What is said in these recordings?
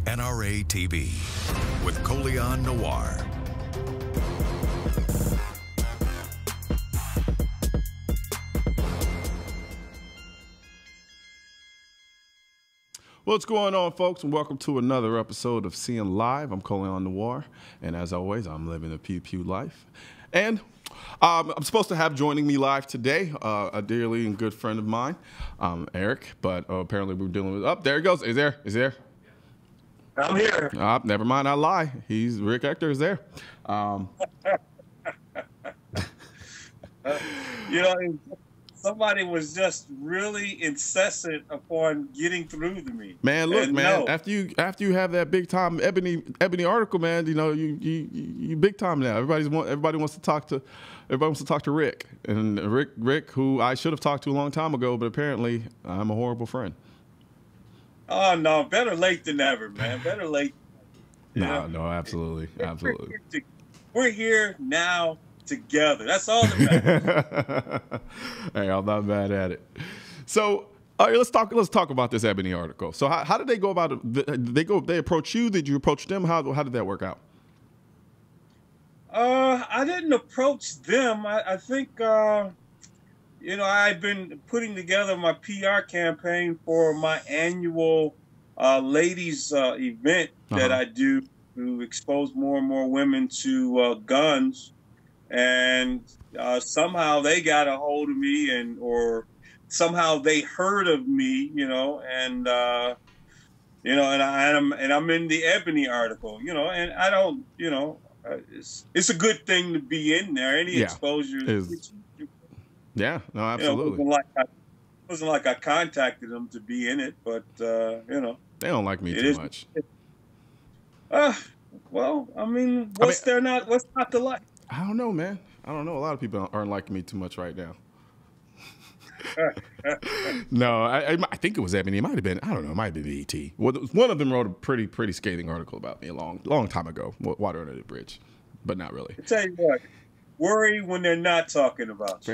NRA TV with Colion Noir. What's going on, folks, and welcome to another episode of Seeing Live. I'm Colion Noir, and as always, I'm living a pew-pew life. And I'm supposed to have joining me live today a dearly and good friend of mine, Eric, but apparently we're dealing with... Oh, there he goes. Is there? I'm here. Never mind, I lie. Rick Ector is there. Somebody was just really incessant upon getting through to me. Man, look, and man. no. After you have that big time Ebony article, man, you big time now. Everybody wants to talk to Rick, and Rick, who I should have talked to a long time ago, but apparently I'm a horrible friend. Oh no, better late than never, man. Better late. No, absolutely. We're here now together. That's all that matters. Hey, I'm not mad at it. So, all right, let's talk about this Ebony article. So, how did they go about it? They approach you? Did you approach them? How did that work out? I didn't approach them. I think I've been putting together my PR campaign for my annual ladies event that I do to expose more and more women to guns. And somehow they got a hold of me, or somehow they heard of me, and I'm in the Ebony article, and I don't, it's a good thing to be in there. Any exposure is. Yeah, no, absolutely. It wasn't like I contacted them to be in it, but they don't like me too much. Well, I mean, what's not to like? I don't know, man. I don't know. A lot of people aren't liking me too much right now. No, I think it was Ebony. It might have been, I don't know, it might have been BET. Well, one of them wrote a pretty scathing article about me a long time ago, water under the bridge, but not really. I tell you what, worry when they're not talking about you.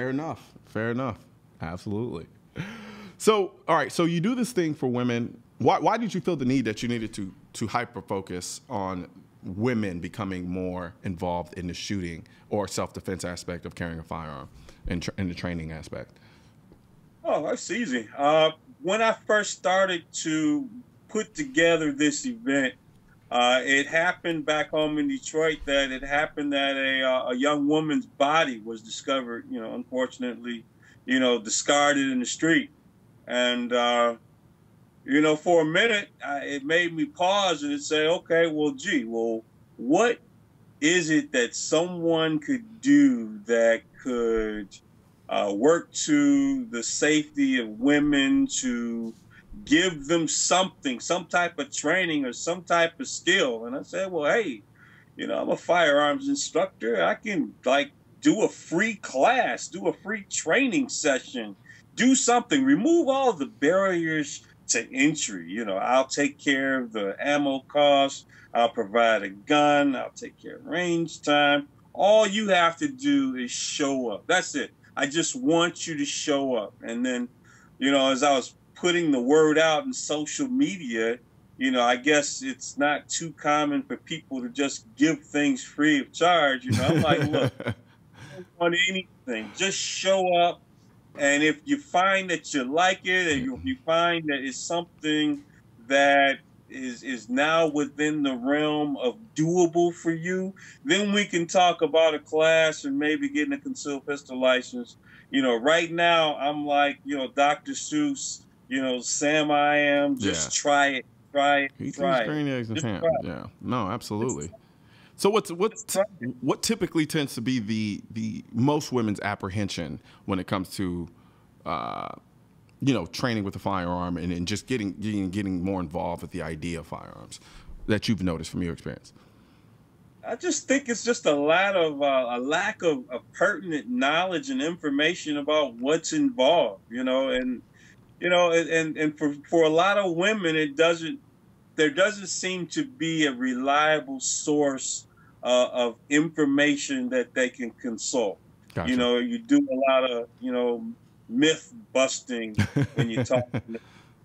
Fair enough. Absolutely. So, all right, so you do this thing for women. Why did you feel the need that you needed to hyper-focus on women becoming more involved in the shooting or self-defense aspect of carrying a firearm in the training aspect? Oh, that's easy. When I first started to put together this event, it happened back home in Detroit that a young woman's body was discovered, unfortunately, discarded in the street. And, for a minute, it made me pause and say, okay, well, what is it that someone could do that could work to the safety of women, to give them something, some type of training or some type of skill? And I said, well, hey, I'm a firearms instructor. I can do a free class, do a free training session, do something, remove all the barriers to entry. I'll take care of the ammo costs. I'll provide a gun. I'll take care of range time. All you have to do is show up. That's it. I just want you to show up. And then, as I was putting the word out in social media, I guess it's not too common for people to just give things free of charge. I'm like, look, I don't want anything. Just show up. And if you find that you like it, and if you find that it's something that is now within the realm of doable for you, then we can talk about a class and maybe getting a concealed pistol license. Right now I'm like, Dr. Seuss, Sam I am, just try it. Green eggs and ham. Yeah, no, absolutely. So what typically tends to be the most women's apprehension when it comes to training with a firearm and just getting more involved with the idea of firearms that you've noticed from your experience? I just think it's just a lack of pertinent knowledge and information about what's involved, and for a lot of women, there doesn't seem to be a reliable source of information that they can consult. Gotcha. You do a lot of, myth busting when you're talking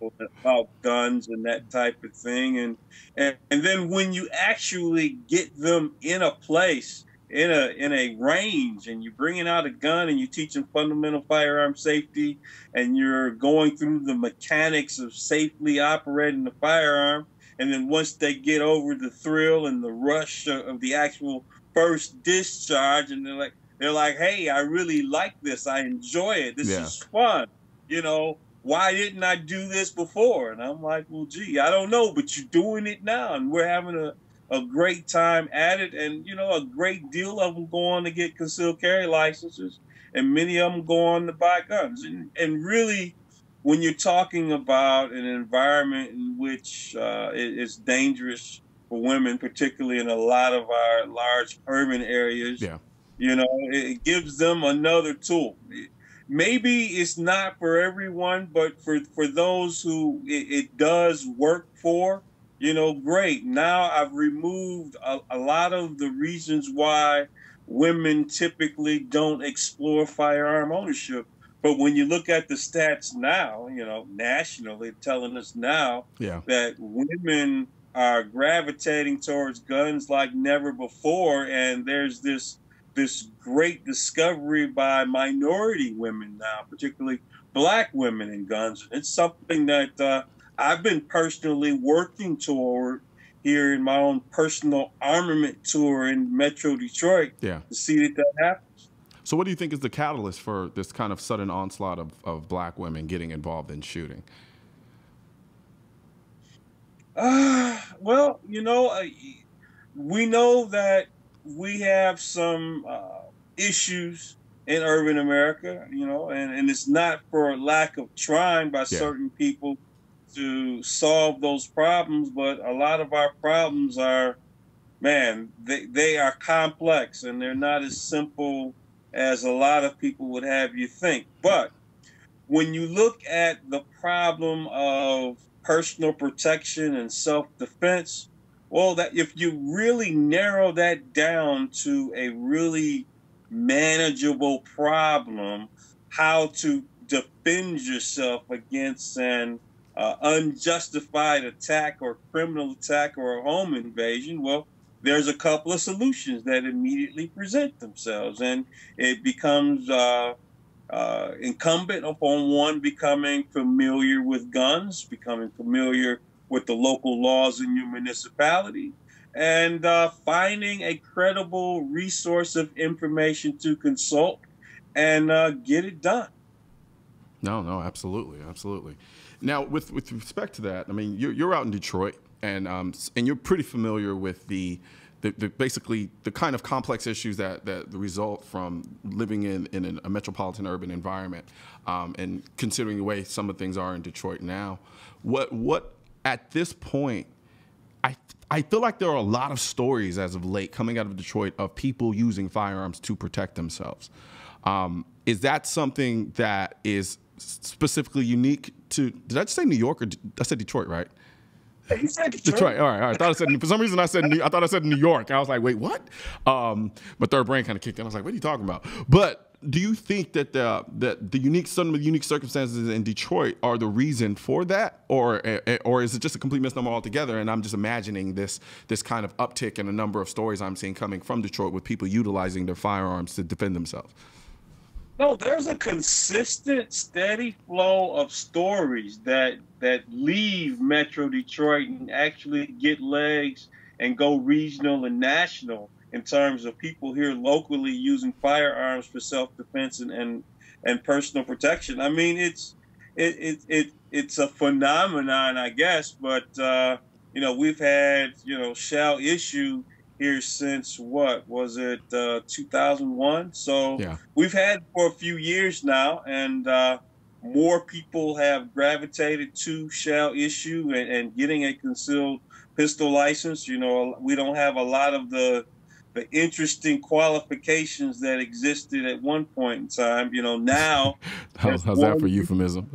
to people about guns and that type of thing. And then when you actually get them in a place, in a range, and you're bringing out a gun and you teach them fundamental firearm safety, and you're going through the mechanics of safely operating the firearm, and then once they get over the thrill and the rush of the actual first discharge, and they're like, hey, I really like this. I enjoy it. This is fun. You know, why didn't I do this before? And I'm like, well, gee, I don't know, but you're doing it now, and we're having a great time at it. And, you know, a great deal of them go on to get concealed carry licenses, and many of them go on to buy guns. And really, when you're talking about an environment in which it's dangerous for women, particularly in a lot of our large urban areas, you know, it gives them another tool. Maybe it's not for everyone, but for those who it does work for, you know, great. Now I've removed a lot of the reasons why women typically don't explore firearm ownership. But when you look at the stats now, you know, nationally telling us now that women are gravitating towards guns like never before, and there's this great discovery by minority women now, particularly Black women in guns. It's something that I've been personally working toward here in my own personal armament tour in Metro Detroit to see that happens. So what do you think is the catalyst for this kind of sudden onslaught of Black women getting involved in shooting? Well, you know, we know that we have some issues in urban America, you know, and it's not for lack of trying by certain people to solve those problems, but a lot of our problems are, man, they are complex, and they're not as simple as a lot of people would have you think. But when you look at the problem of personal protection and self-defense, well, that if you really narrow that down to a really manageable problem, how to defend yourself against an unjustified attack or criminal attack or a home invasion, well, there's a couple of solutions that immediately present themselves, and it becomes incumbent upon one becoming familiar with guns, becoming familiar with the local laws in your municipality, and finding a credible resource of information to consult and get it done. No, absolutely, absolutely. Now, with respect to that, I mean, you're out in Detroit, and you're pretty familiar with the basically the kind of complex issues that result from living in a metropolitan urban environment, and considering the way some of things are in Detroit now. What at this point, I feel like there are a lot of stories as of late coming out of Detroit of people using firearms to protect themselves. Is that something that is specifically unique to, did I just say New York, or I said Detroit, right? You said Detroit. All right. I thought I said, for some reason I thought I said New York. I was like, wait, what? My third brain kind of kicked in. I was like, what are you talking about? But do you think that some of the unique circumstances in Detroit are the reason for that, or is it just a complete misnomer altogether? And I'm just imagining this kind of uptick in a number of stories I'm seeing coming from Detroit with people utilizing their firearms to defend themselves. No, there's a consistent, steady flow of stories that leave Metro Detroit and actually get legs and go regional and national in terms of people here locally using firearms for self-defense and personal protection. I mean, it's a phenomenon, I guess, but you know, we've had, you know, shall issue here since, what was it, 2001? So we've had for a few years now, and more people have gravitated to shall issue and getting a concealed pistol license. You know, we don't have a lot of the interesting qualifications that existed at one point in time. You know, now how's that for euphemism?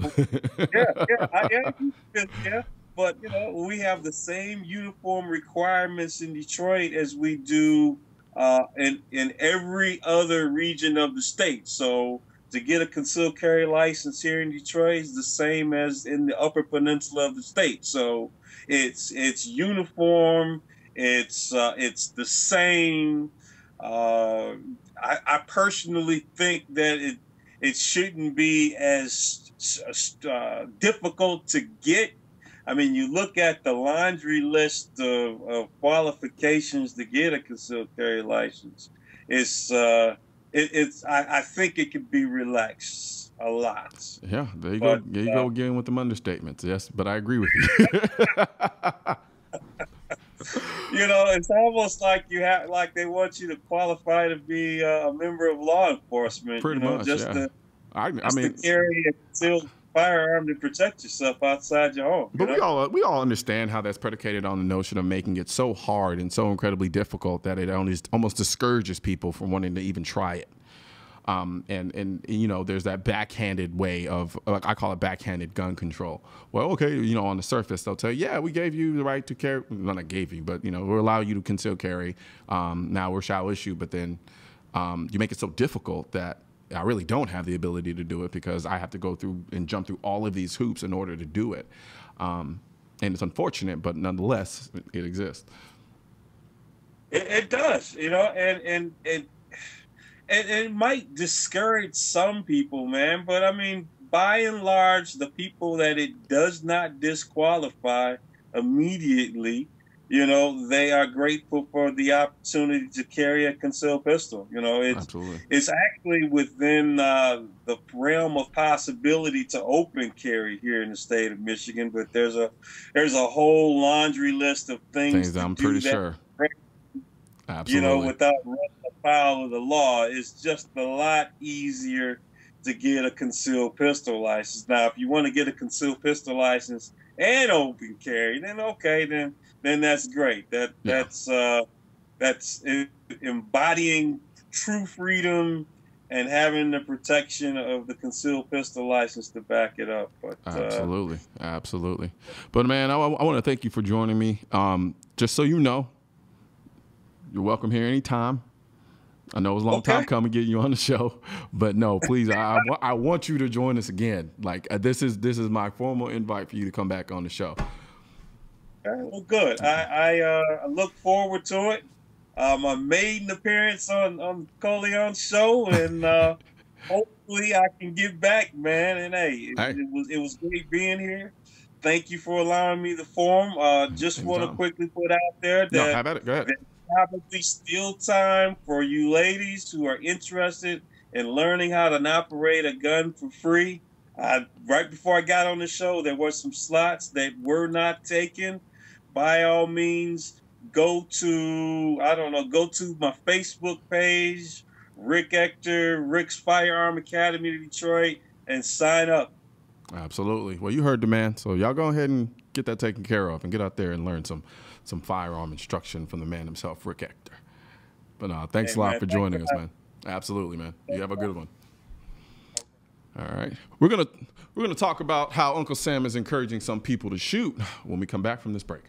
Yeah. But, you know, we have the same uniform requirements in Detroit as we do in every other region of the state. So to get a concealed carry license here in Detroit is the same as in the Upper Peninsula of the state. So it's uniform. It's the same. I personally think that it shouldn't be as difficult to get. I mean, you look at the laundry list of qualifications to get a concealed carry license. I think it could be relaxed a lot. Yeah, there you go. There you go again with them understatements. Yes, but I agree with you. You know, it's almost like they want you to qualify to be a member of law enforcement. Pretty much, just yeah. I mean, to carry a concealed firearm to protect yourself outside your home. But we all understand how that's predicated on the notion of making it so hard and so incredibly difficult that it almost discourages people from wanting to even try it. And you know, there's that backhanded way of, I call it backhanded gun control. Well, okay, you know, on the surface they'll tell you, yeah, we gave you the right to carry. Well, not gave you, but you know, we'll allow you to conceal carry. Now we shall issue, but then you make it so difficult that I really don't have the ability to do it because I have to go through and jump through all of these hoops in order to do it. And it's unfortunate, but nonetheless, it exists. It does, you know, and it might discourage some people, man. But I mean, by and large, the people that it does not disqualify immediately, you know, they are grateful for the opportunity to carry a concealed pistol. You know, it's actually within the realm of possibility to open carry here in the state of Michigan. But there's a whole laundry list of things I'm pretty sure. Absolutely. You know, without running afoul of the law, it's just a lot easier to get a concealed pistol license. Now, if you want to get a concealed pistol license and open carry, then okay, then that's great. That's embodying true freedom and having the protection of the concealed pistol license to back it up. But absolutely. But man, I want to thank you for joining me. Just so you know, you're welcome here anytime. I know it was a long time coming getting you on the show, but no, please, I want you to join us again. Like this is my formal invite for you to come back on the show. Well, good. I look forward to it. My maiden appearance on Colion's show, and hopefully I can get back, man. And it was great being here. Thank you for allowing me the forum. Just want to quickly put out there that how about it? Go ahead. There's probably still time for you ladies who are interested in learning how to operate a gun for free. Right before I got on the show, there were some slots that were not taken. By all means, go to my Facebook page, Rick Ector, Rick's Firearm Academy of Detroit, and sign up. Absolutely. Well, you heard the man, so y'all go ahead and get that taken care of and get out there and learn some firearm instruction from the man himself, Rick Ector. But thanks a lot for joining us, man. Absolutely, man. You have a good one. All right. We're gonna talk about how Uncle Sam is encouraging some people to shoot when we come back from this break.